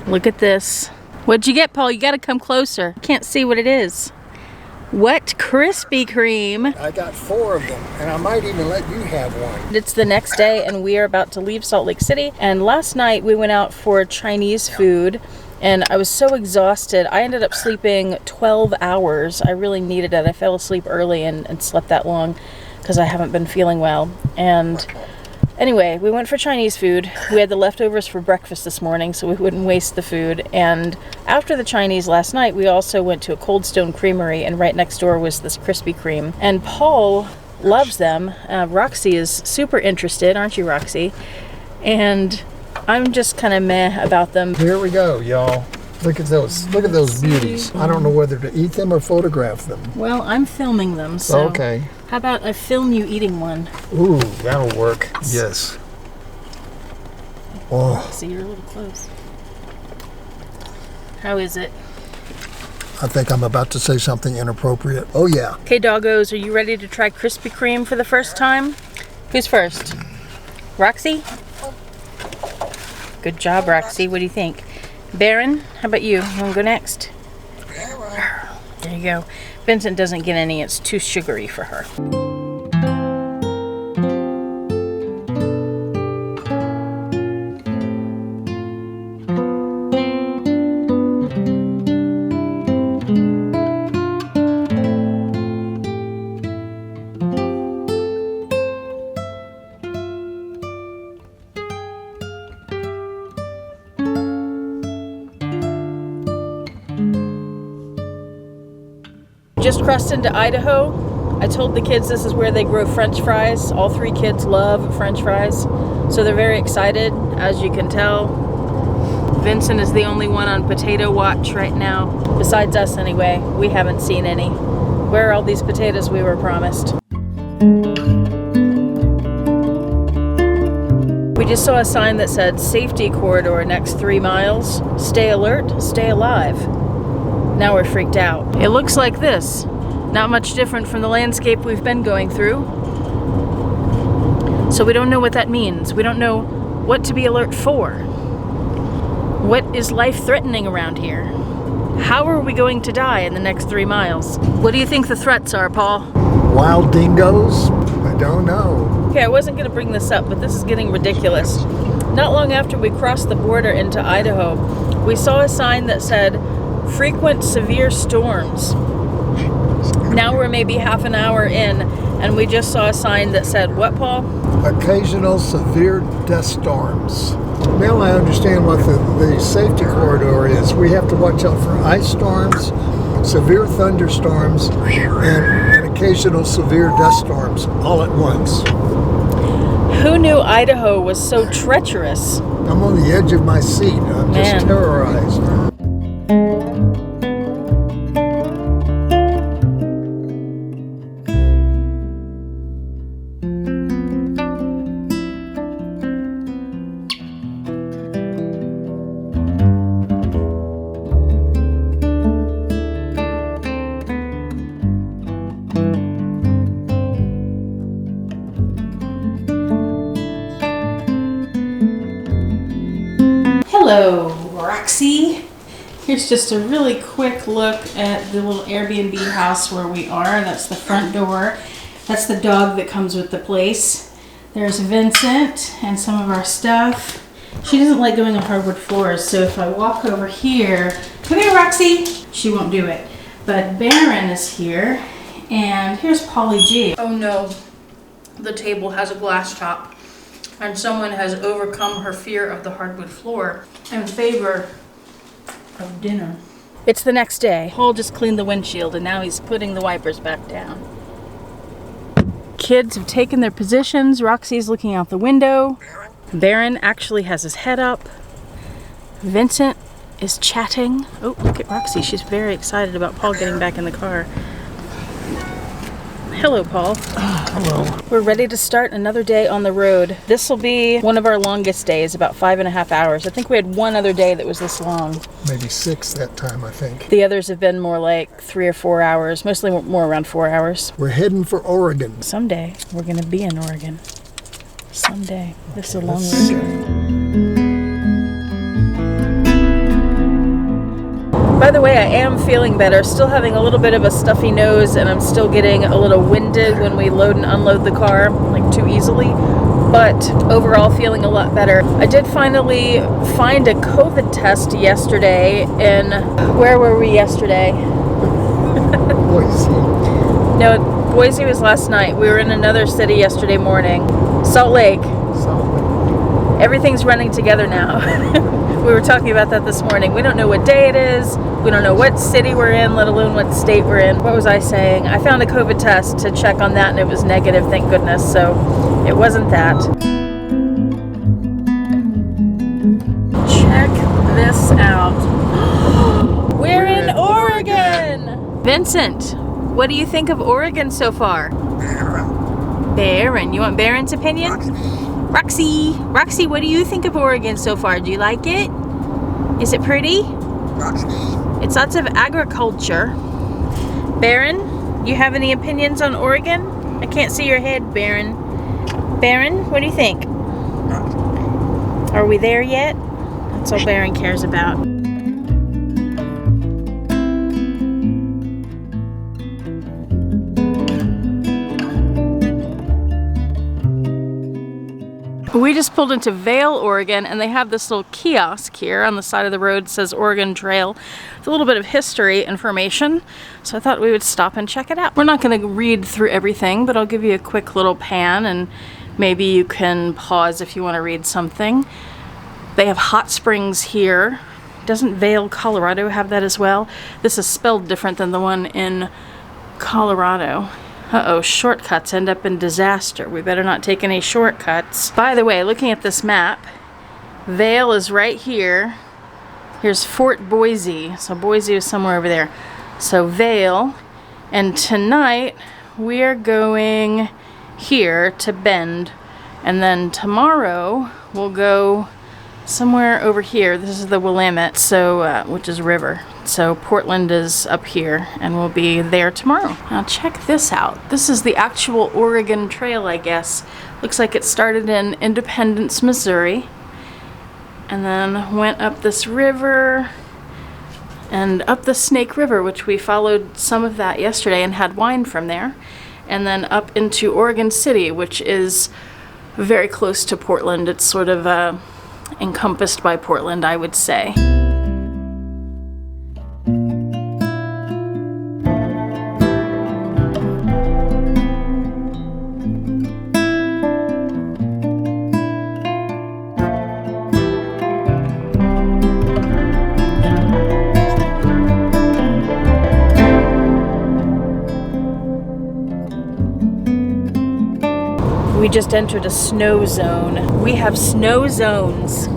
Look at this. What'd you get, Paul? You gotta come closer. Can't see what it is. What Krispy Kreme? I got 4 of them, and I might even let you have one. It's the next day, and we are about to leave Salt Lake City. And last night we went out for Chinese food, and I was so exhausted. I ended up sleeping 12 hours. I really needed it. I fell asleep early and slept that long because I haven't been feeling well. And anyway, we went for Chinese food. We had the leftovers for breakfast this morning, so we wouldn't waste the food. And after the Chinese last night, we also went to a Cold Stone Creamery, and right next door was this Krispy Kreme. And Paul loves them. Roxy is super interested, aren't you, Roxy? And I'm just kind of meh about them. Here we go, y'all. Look at those beauties. I don't know whether to eat them or photograph them. Well, I'm filming them, so okay. How about I film you eating one? Ooh, that'll work. Yes. Oh, See, you're a little close. How is it? I think I'm about to say something inappropriate. Oh yeah. Okay, doggos, are you ready to try Krispy Kreme for the first time? Who's first? Roxy? Good job, Roxy. What do you think? Baron, how about you? You want to go next? There you go. Vincent doesn't get any. It's too sugary for her. Just crossed into Idaho. I told the kids this is where they grow French fries. All 3 kids love French fries, so they're very excited, as you can tell. Vincent is the only one on potato watch right now. Besides us anyway, we haven't seen any. Where are all these potatoes we were promised? We just saw a sign that said safety corridor next 3 miles. Stay alert, stay alive. Now we're freaked out. It looks like this. Not much different from the landscape we've been going through. So we don't know what that means. We don't know what to be alert for. What is life-threatening around here? How are we going to die in the next 3 miles? What do you think the threats are, Paul? Wild dingoes? I don't know. Okay, I wasn't going to bring this up, but this is getting ridiculous. Not long after we crossed the border into Idaho, we saw a sign that said, frequent severe storms. Now we're maybe half an hour in, and we just saw a sign that said, what, Paul? Occasional severe dust storms. Now I understand what the safety corridor is. We have to watch out for ice storms, severe thunderstorms, and occasional severe dust storms all at once. Who knew Idaho was so treacherous? I'm on the edge of my seat. I'm just terrorized. Hello, Roxy. Here's just a really quick look at the little Airbnb house where we are. That's the front door. That's the dog that comes with the place. There's Vincent and some of our stuff. She doesn't like going on hardwood floors, so if I walk over here, come here, Roxy. She won't do it. But Baron is here, and here's Polly G. Oh no, the table has a glass top. And someone has overcome her fear of the hardwood floor in favor of dinner. It's the next day. Paul just cleaned the windshield and now he's putting the wipers back down. Kids have taken their positions. Roxy's looking out the window. Baron actually has his head up. Vincent is chatting. Oh, look at Roxy. She's very excited about Paul getting back in the car. Hello, Paul. Hello. We're ready to start another day on the road. This will be one of our longest days, about 5.5 hours. I think we had one other day that was this long. Maybe 6 that time, I think. The others have been more like 3 or 4 hours, mostly more around 4 hours. We're heading for Oregon. Someday, we're going to be in Oregon. Someday. This is a long road. By the way, I am feeling better. Still having a little bit of a stuffy nose, and I'm still getting a little winded when we load and unload the car, like too easily. But overall, feeling a lot better. I did finally find a COVID test yesterday in, where were we yesterday? Boise. No, Boise was last night. We were in another city yesterday morning. Salt Lake. Everything's running together now. We were talking about that this morning. We don't know what day it is. We don't know what city we're in, let alone what state we're in. What was I saying? I found a COVID test to check on that and it was negative, thank goodness. So it wasn't that. Check this out. We're in Oregon! Vincent, what do you think of Oregon so far? Baron. You want Baron's opinion? Roxy, what do you think of Oregon so far? Do you like it? Is it pretty? It's lots of agriculture. Baron, you have any opinions on Oregon? I can't see your head, Baron. Baron, what do you think? Are we there yet? That's all Baron cares about. We just pulled into Vail, Oregon, and they have this little kiosk here on the side of the road that says Oregon Trail. It's a little bit of history information, so I thought we would stop and check it out. We're not going to read through everything, but I'll give you a quick little pan, and maybe you can pause if you want to read something. They have hot springs here. Doesn't Vail, Colorado have that as well? This is spelled different than the one in Colorado. Uh-oh, shortcuts end up in disaster. We better not take any shortcuts. By the way, looking at this map, Vail is right here. Here's Fort Boise. So Boise is somewhere over there. So Vail. And tonight, we are going here to Bend. And then tomorrow, we'll go somewhere over here. This is the Willamette, so which is river. So Portland is up here, and we'll be there tomorrow. Now check this out. This is the actual Oregon Trail, I guess. Looks like it started in Independence, Missouri, and then went up this river and up the Snake River, which we followed some of that yesterday and had wine from there, and then up into Oregon City, which is very close to Portland. It's sort of encompassed by Portland, I would say. We just entered a snow zone. We have snow zones.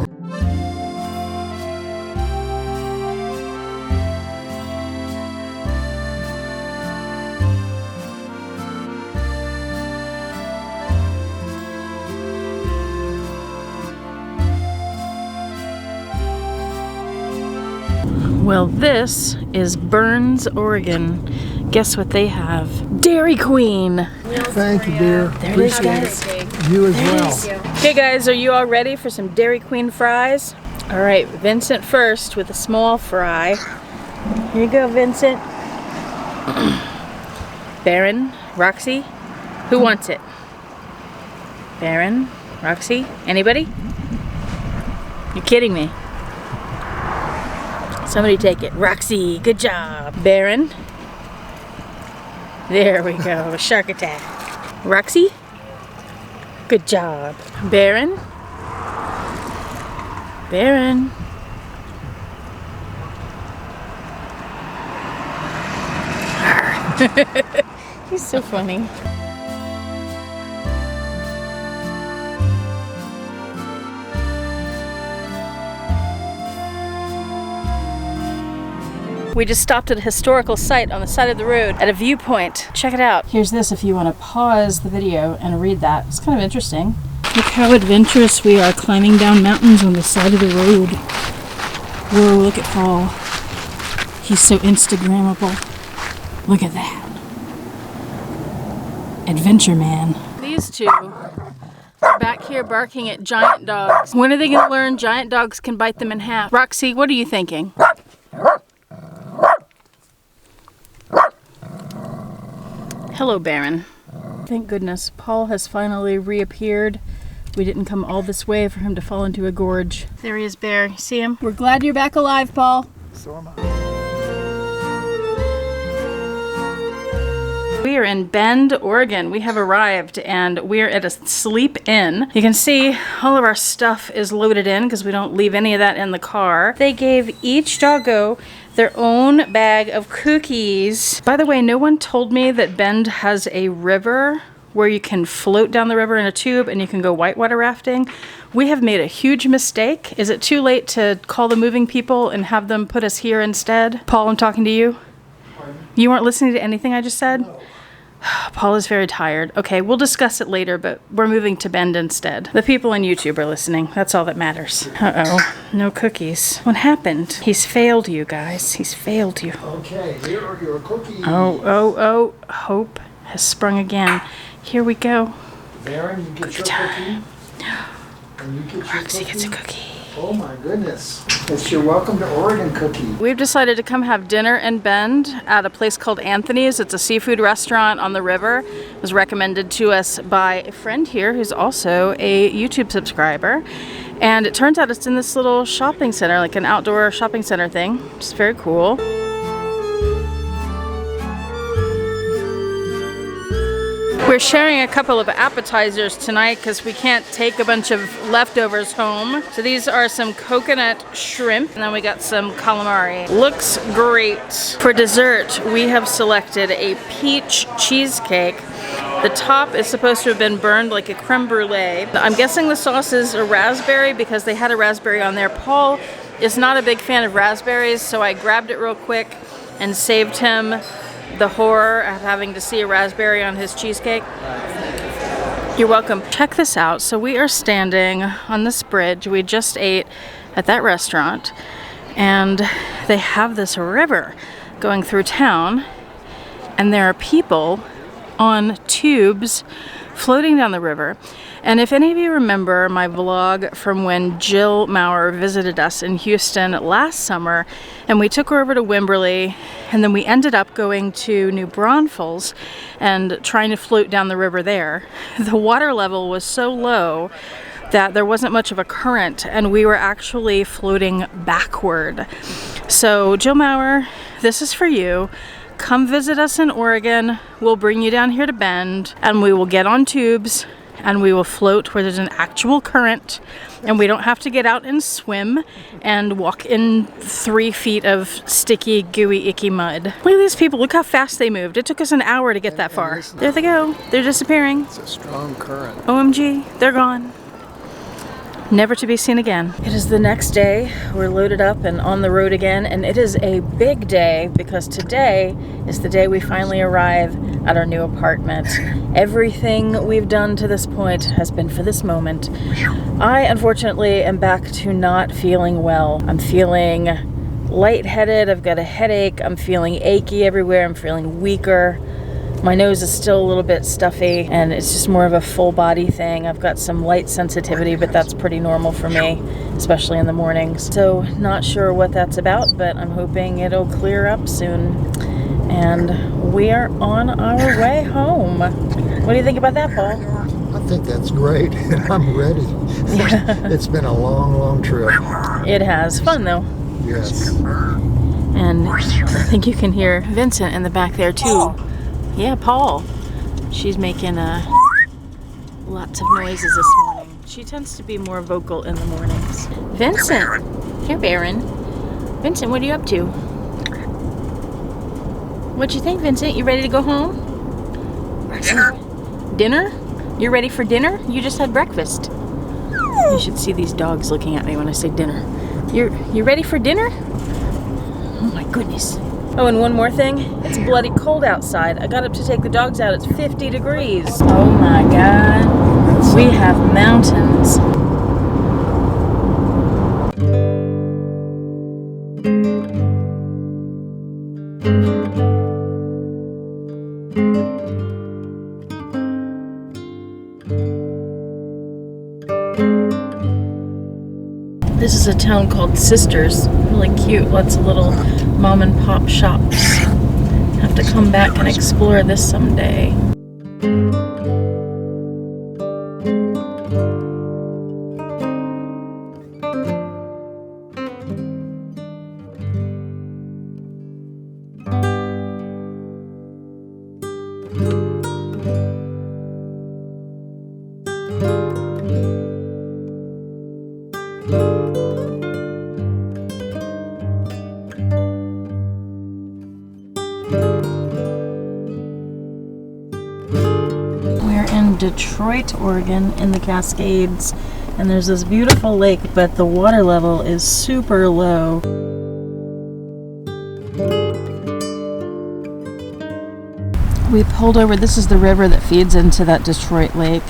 Well, this is Burns, Oregon. Guess what they have? Dairy Queen. Thank you, dear. There it is, guys. You as well. Okay, guys, are you all ready for some Dairy Queen fries? All right, Vincent first with a small fry. Here you go, Vincent. Baron, Roxy, who wants it? Baron, Roxy, anybody? You're kidding me. Somebody take it. Roxy, good job. Baron. There we go, a shark attack. Roxy, good job. Baron. Baron. He's so funny. We just stopped at a historical site on the side of the road at a viewpoint. Check it out. Here's this if you want to pause the video and read that. It's kind of interesting. Look how adventurous we are climbing down mountains on the side of the road. Whoa, look at Paul. He's so Instagrammable. Look at that. Adventure man. These two are back here barking at giant dogs. When are they going to learn giant dogs can bite them in half? Roxy, what are you thinking? Hello, Baron. Thank goodness, Paul has finally reappeared. We didn't come all this way for him to fall into a gorge. There he is, Bear. You see him? We're glad you're back alive, Paul. So am I. We are in Bend, Oregon. We have arrived and we're at a sleep in. You can see all of our stuff is loaded in because we don't leave any of that in the car. They gave each doggo their own bag of cookies. By the way, no one told me that Bend has a river where you can float down the river in a tube and you can go whitewater rafting. We have made a huge mistake. Is it too late to call the moving people and have them put us here instead? Paul, I'm talking to you. Pardon? You weren't listening to anything I just said? No. Paul is very tired. Okay, we'll discuss it later, but we're moving to Bend instead. The people on YouTube are listening. That's all that matters. Uh-oh, no cookies. What happened? He's failed you guys. He's failed you. Okay, here are your cookies. Oh. Hope has sprung again. Here we go. Baron, you get your cookie. And you get your Roxy cookie. gets a cookie. Oh my goodness. It's your welcome to Oregon cookie. We've decided to come have dinner in Bend at a place called Anthony's. It's a seafood restaurant on the river. It was recommended to us by a friend here who's also a YouTube subscriber. And it turns out it's in this little shopping center, like an outdoor shopping center thing. It's very cool. We're sharing a couple of appetizers tonight because we can't take a bunch of leftovers home. So these are some coconut shrimp, and then we got some calamari. Looks great. For dessert, we have selected a peach cheesecake. The top is supposed to have been burned like a creme brulee. I'm guessing the sauce is a raspberry because they had a raspberry on there. Paul is not a big fan of raspberries, so I grabbed it real quick and saved him the horror of having to see a raspberry on his cheesecake. You're welcome. Check this out. So we are standing on this bridge. We just ate at that restaurant, and they have this river going through town, and there are people on tubes floating down the river. And if any of you remember my vlog from when Jill Maurer visited us in Houston last summer, and we took her over to Wimberley, and then we ended up going to New Braunfels and trying to float down the river there. The water level was so low that there wasn't much of a current, and we were actually floating backward. So Jill Maurer, this is for you. Come visit us in Oregon. We'll bring you down here to Bend, and we will get on tubes and we will float where there's an actual current, and we don't have to get out and swim and walk in 3 feet of sticky, gooey, icky mud. Look at these people. Look how fast they moved. It took us an hour to get that far. There they go. They're disappearing. It's a strong current. OMG, they're gone. Never to be seen again. It is the next day. We're loaded up and on the road again, and it is a big day because today is the day we finally arrive at our new apartment. Everything we've done to this point has been for this moment. I, unfortunately, am back to not feeling well. I'm feeling lightheaded. I've got a headache. I'm feeling achy everywhere. I'm feeling weaker. My nose is still a little bit stuffy, and it's just more of a full body thing. I've got some light sensitivity, but that's pretty normal for me, especially in the mornings. So not sure what that's about, but I'm hoping it'll clear up soon. And we are on our way home. What do you think about that, Paul? I think that's great. I'm ready. It's been a long, long trip. It has. Fun, though. Yes. And I think you can hear Vincent in the back there, too. Yeah, Paul. She's making lots of noises this morning. She tends to be more vocal in the mornings. Vincent! Here, Baron. Vincent, what are you up to? What you think, Vincent? You ready to go home? Dinner. Dinner? You're ready for dinner? You just had breakfast. You should see these dogs looking at me when I say dinner. You ready for dinner? Oh my goodness. Oh, and one more thing. It's bloody cold outside. I got up to take the dogs out. It's 50 degrees. Oh my God. We have mountains. This is a town called Sisters. Really cute. Lots of little mom and pop shops. Have to come back and explore this someday. Detroit, Oregon, in the Cascades, and there's this beautiful lake, but the water level is super low. We pulled over. This is the river that feeds into that Detroit lake,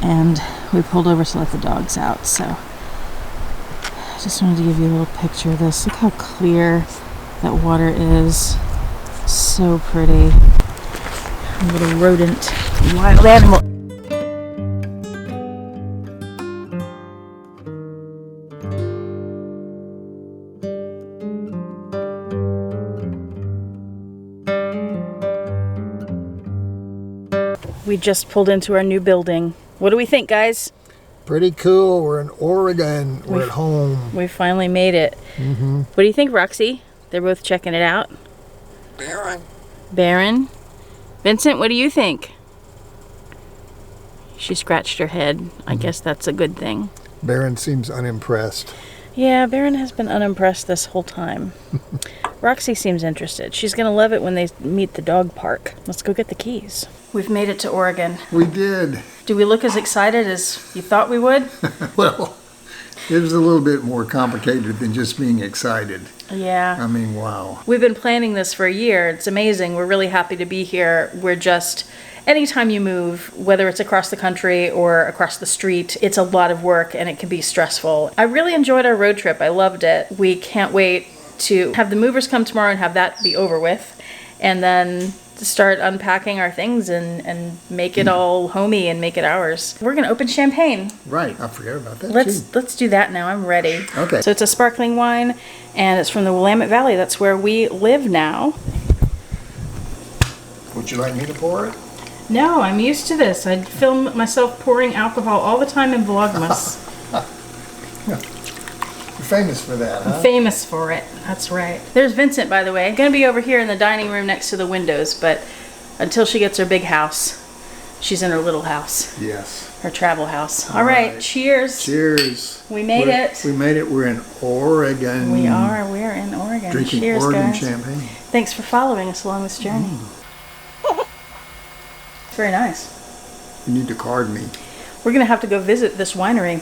and we pulled over to let the dogs out. So I just wanted to give you a little picture of this. Look how clear that water is. So pretty. A little rodent, wild animal. We just pulled into our new building. What do we think, guys? Pretty cool. We're in Oregon. We're at home. We finally made it. Mm-hmm. What do you think, Roxy? They're both checking it out. Baron. Baron? Vincent, what do you think? She scratched her head. I guess that's a good thing. Baron seems unimpressed. Yeah, Baron has been unimpressed this whole time. Roxy seems interested. She's going to love it when they meet the dog park. Let's go get the keys. We've made it to Oregon. We did. Do we look as excited as you thought we would? Well, it was a little bit more complicated than just being excited. Yeah. I mean, wow. We've been planning this for a year. It's amazing. We're really happy to be here. We're just, anytime you move, whether it's across the country or across the street, it's a lot of work and it can be stressful. I really enjoyed our road trip. I loved it. We can't wait to have the movers come tomorrow and have that be over with. And then to start unpacking our things and make it all homey and make it ours. We're gonna open champagne. Right, I forgot about that Let's do that now. I'm ready. Okay. So it's a sparkling wine, and it's from the Willamette Valley. That's where we live now. Would you like me to pour it? No, I'm used to this. I film myself pouring alcohol all the time in Vlogmas. You're famous for that, huh? Famous for it. That's right. There's Vincent, by the way. Gonna be over here in the dining room next to the windows, but until she gets her big house, she's in her little house. Yes. Her travel house. All right. Cheers. Cheers. We made it. We made it. We're in Oregon. We are. We're in Oregon. Drinking Cheers, Oregon guys. champagne. Thanks for following us along this journey. Very nice. You need to card me. We're gonna have to go visit this winery.